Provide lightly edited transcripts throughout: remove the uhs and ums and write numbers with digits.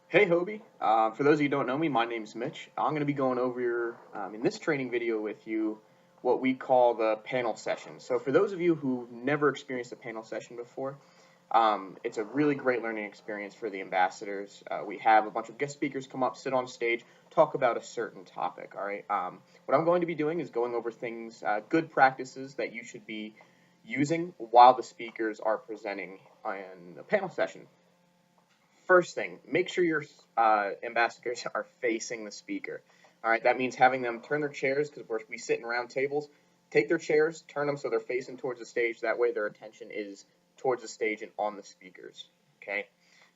Hey Hobie, for those of you who don't know me, my name's Mitch. I'm going to be going over in this training video with you what we call the panel session. So for those of you who've never experienced a panel session before, it's a really great learning experience for the ambassadors. We have a bunch of guest speakers come up, sit on stage, talk about a certain topic. All right. What I'm going to be doing is going over things, good practices that you should be using while the speakers are presenting in a panel session. First thing, make sure your ambassadors are facing the speaker. All right, that means having them turn their chairs because we sit in round tables. Take their chairs, turn them so they're facing towards the stage. That way, their attention is towards the stage and on the speakers. Okay.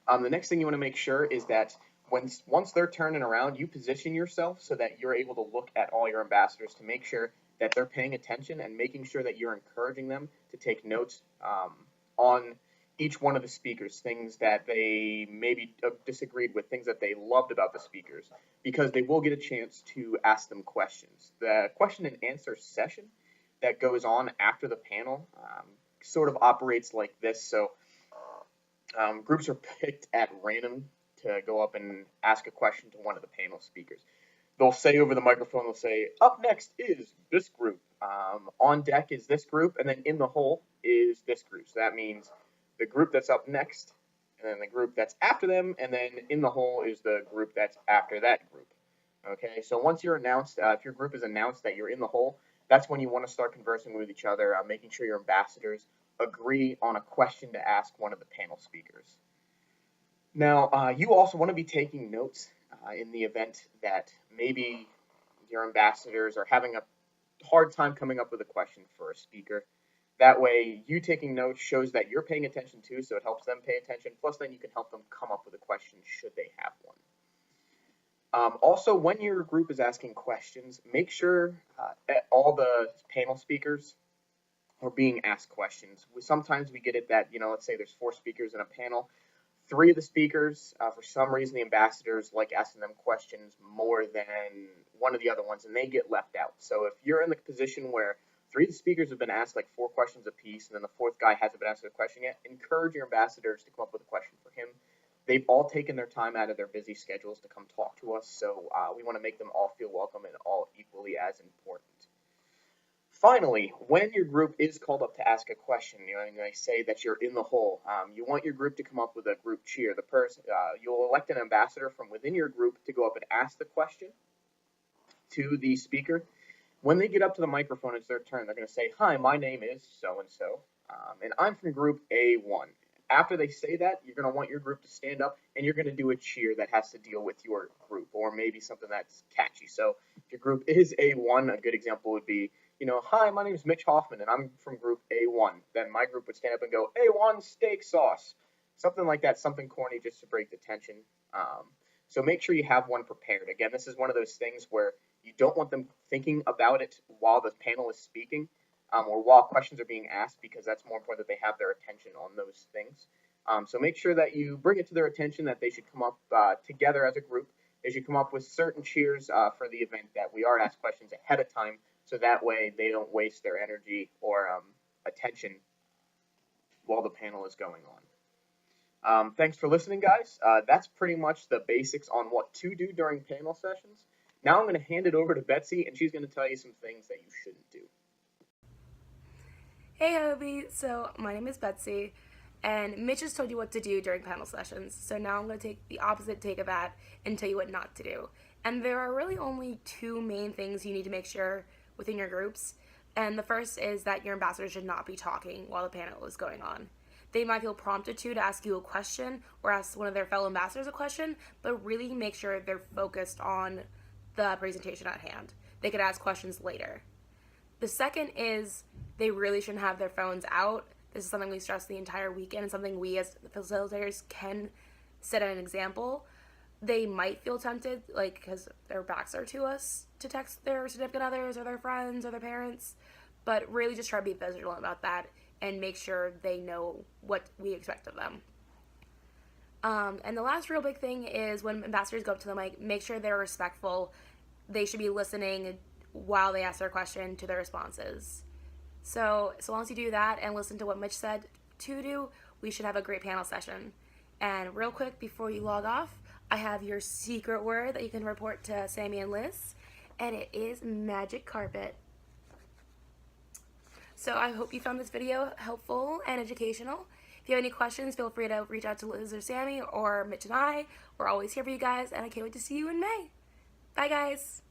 The next thing you want to make sure is that once they're turning around, you position yourself so that you're able to look at all your ambassadors to make sure that they're paying attention and making sure that you're encouraging them to take notes on each one of the speakers, things that they maybe disagreed with, things that they loved about the speakers, because they will get a chance to ask them questions. The question and answer session that goes on after the panel sort of operates like this. So groups are picked at random to go up and ask a question to one of the panel speakers. They'll say over the microphone, they'll say, up next is this group. On deck is this group, and then in the hole is this group. So that means the group that's up next, and then the group that's after them, and then in the hole is the group that's after that group. Okay, so once you're announced, if your group is announced that you're in the hole, that's when you want to start conversing with each other, making sure your ambassadors agree on a question to ask one of the panel speakers. Now, you also want to be taking notes in the event that maybe your ambassadors are having a hard time coming up with a question for a speaker. That way, you taking notes shows that you're paying attention too, so it helps them pay attention. Plus, then you can help them come up with a question should they have one. Also, when your group is asking questions, make sure that all the panel speakers are being asked questions. Sometimes we get it that, let's say there's 4 speakers in a panel. 3 of the speakers, for some reason, the ambassadors like asking them questions more than one of the other ones, and they get left out. So if you're in the position where 3 of the speakers have been asked like 4 questions apiece, and then the 4th guy hasn't been asked a question yet, encourage your ambassadors to come up with a question for him. They've all taken their time out of their busy schedules to come talk to us, so we want to make them all feel welcome and all equally as important. Finally, when your group is called up to ask a question, and they say that you're in the hole, you want your group to come up with a group cheer. The person you'll elect an ambassador from within your group to go up and ask the question to the speaker. When they get up to the microphone, it's their turn. They're going to say, "Hi, my name is so and so, and I'm from group A1." After they say that, you're going to want your group to stand up and you're going to do a cheer that has to deal with your group or maybe something that's catchy. So if your group is A1, a good example would be, "Hi, my name is Mitch Hoffman and I'm from group A1." Then my group would stand up and go, "A1 steak sauce." Something like that, something corny just to break the tension. So make sure you have one prepared. Again, this is one of those things where you don't want them thinking about it while the panel is speaking or while questions are being asked, because that's more important that they have their attention on those things. So make sure that you bring it to their attention that they should come up together as a group. They should come up with certain cheers for the event that we are asked questions ahead of time, so that way they don't waste their energy or attention while the panel is going on. Thanks for listening, guys. That's pretty much the basics on what to do during panel sessions. Now I'm going to hand it over to Betsy, and she's going to tell you some things that you shouldn't do. Hey Hobie, so my name is Betsy, and Mitch has told you what to do during panel sessions, so now I'm going to take the opposite take of that and tell you what not to do. And there are really only 2 main things you need to make sure within your groups, and the first is that your ambassador should not be talking while the panel is going on. They might feel prompted to ask you a question or ask one of their fellow ambassadors a question, but really make sure they're focused on the presentation at hand. They could ask questions later. The second is they really shouldn't have their phones out. This is something we stress the entire weekend and something we as facilitators can set an example. They might feel tempted, like because their backs are to us, to text their significant others or their friends or their parents, but really just try to be vigilant about that and make sure they know what we expect of them. And the last real big thing is when ambassadors go up to the mic, make sure they're respectful. They should be listening while they ask their question to their responses. So long as you do that and listen to what Mitch said to do, we should have a great panel session. And real quick before you log off, I have your secret word that you can report to Sammy and Liz, and it is magic carpet. So I hope you found this video helpful and educational. If you have any questions, feel free to reach out to Liz or Sammy or Mitch and I. We're always here for you guys, and I can't wait to see you in May. Bye, guys.